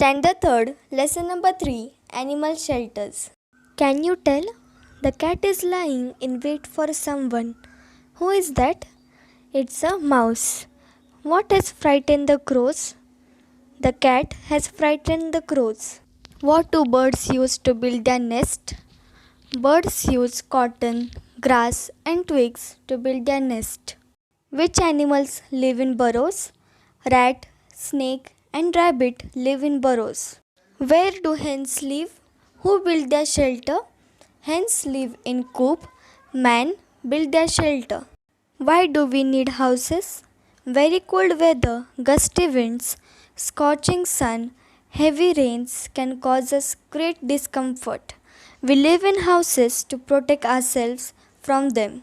Standard third, lesson number 3, animal shelters. Can you tell? The cat is lying in wait for someone. Who is that? It's a mouse. What has frightened the crows? The cat has frightened the crows. What do birds use to build their nest? Birds use cotton, grass, and twigs to build their nest. Which animals live in burrows? Rat, snake, and rabbit live in burrows. Where do hens live? Who build their shelter? Hens live in coop. Man build their shelter. Why do we need houses? Very cold weather, gusty winds, scorching sun, heavy rains can cause us great discomfort. We live in houses to protect ourselves from them.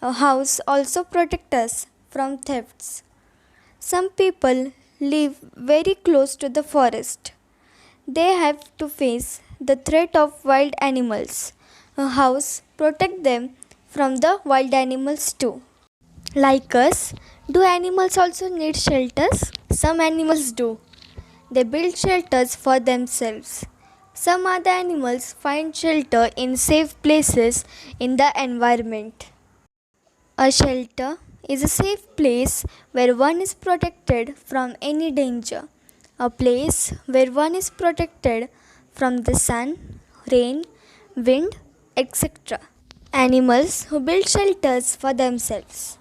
A house also protects us from thefts. Some people live very close to the forest. They have to face the threat of wild animals. A house protects them from the wild animals too. Like us, do animals also need shelters? Some animals do. They build shelters for themselves. Some other animals find shelter in safe places in the environment. A shelter is a safe place where one is protected from any danger. A place where one is protected from the sun, rain, wind, etc. Animals who build shelters for themselves.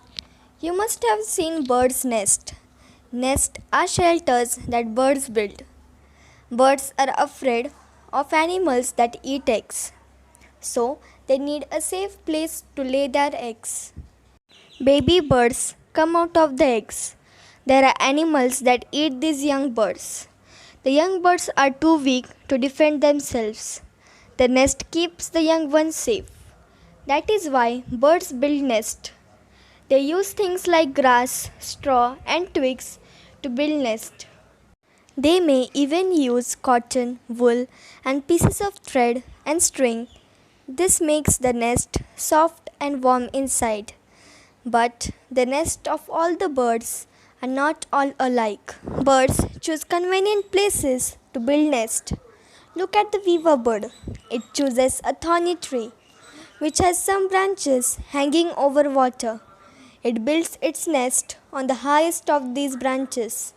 You must have seen birds' nest. Nests are shelters that birds build. Birds are afraid of animals that eat eggs. So they need a safe place to lay their eggs. Baby birds come out of the eggs. There are animals that eat these young birds. The young birds are too weak to defend themselves. The nest keeps the young ones safe. That is why birds build nests. They use things like grass, straw, and twigs to build nests. They may even use cotton, wool, and pieces of thread and string. This makes the nest soft and warm inside. But the nests of all the birds are not all alike. Birds choose convenient places to build nests. Look at the weaver bird. It chooses a thorny tree, which has some branches hanging over water. It builds its nest on the highest of these branches.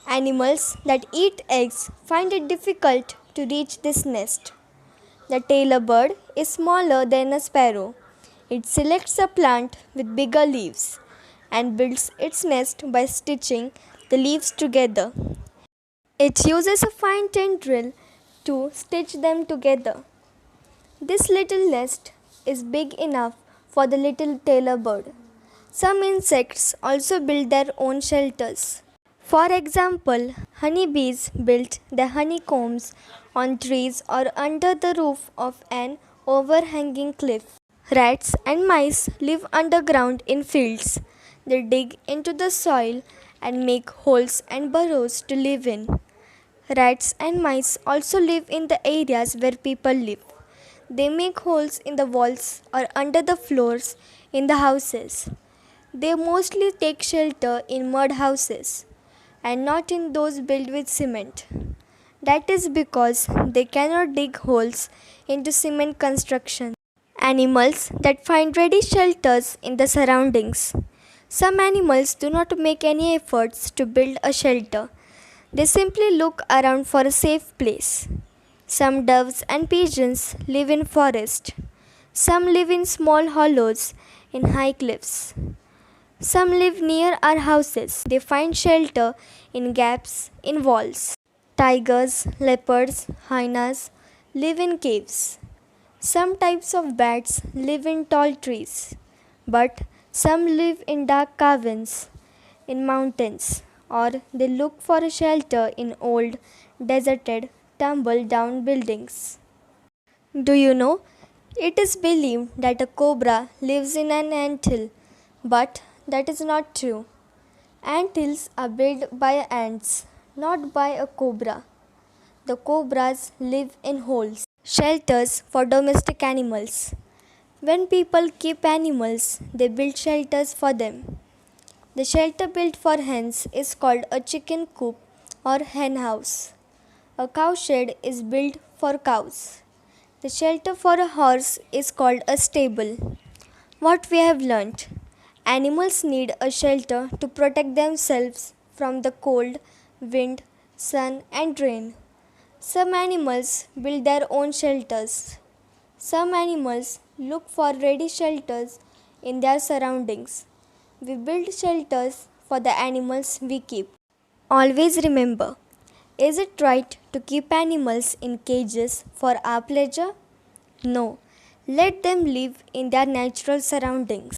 Animals that eat eggs find it difficult to reach this nest. The tailor bird is smaller than a sparrow. It selects a plant with bigger leaves and builds its nest by stitching the leaves together. It uses a fine tendril to stitch them together. This little nest is big enough for the little tailor bird. Some insects also build their own shelters. For example, honeybees build their honeycombs on trees or under the roof of an overhanging cliff. Rats and mice live underground in fields. They dig into the soil and make holes and burrows to live in. Rats and mice also live in the areas where people live. They make holes in the walls or under the floors in the houses. They mostly take shelter in mud houses and not in those built with cement. That is because they cannot dig holes into cement construction. Animals that find ready shelters in the surroundings. Some animals do not make any efforts to build a shelter. They simply look around for a safe place. Some doves and pigeons live in forests. Some live in small hollows in high cliffs. Some live near our houses. They find shelter in gaps in walls. Tigers, leopards, hyenas live in caves. Some types of bats live in tall trees, but some live in dark caverns in mountains, or they look for a shelter in old, deserted, tumble-down buildings. Do you know? It is believed that a cobra lives in an anthill, but that is not true. Anthills are built by ants, not by a cobra. The cobras live in holes. Shelters for domestic animals. When people keep animals, they build shelters for them. The shelter built for hens is called a chicken coop or hen house. A cowshed is built for cows. The shelter for a horse is called a stable. What we have learnt: animals need a shelter to protect themselves from the cold, wind, sun, and rain. Some animals build their own shelters. Some animals look for ready shelters in their surroundings. We build shelters for the animals we keep. Always remember, is it right to keep animals in cages for our pleasure? No. Let them live in their natural surroundings.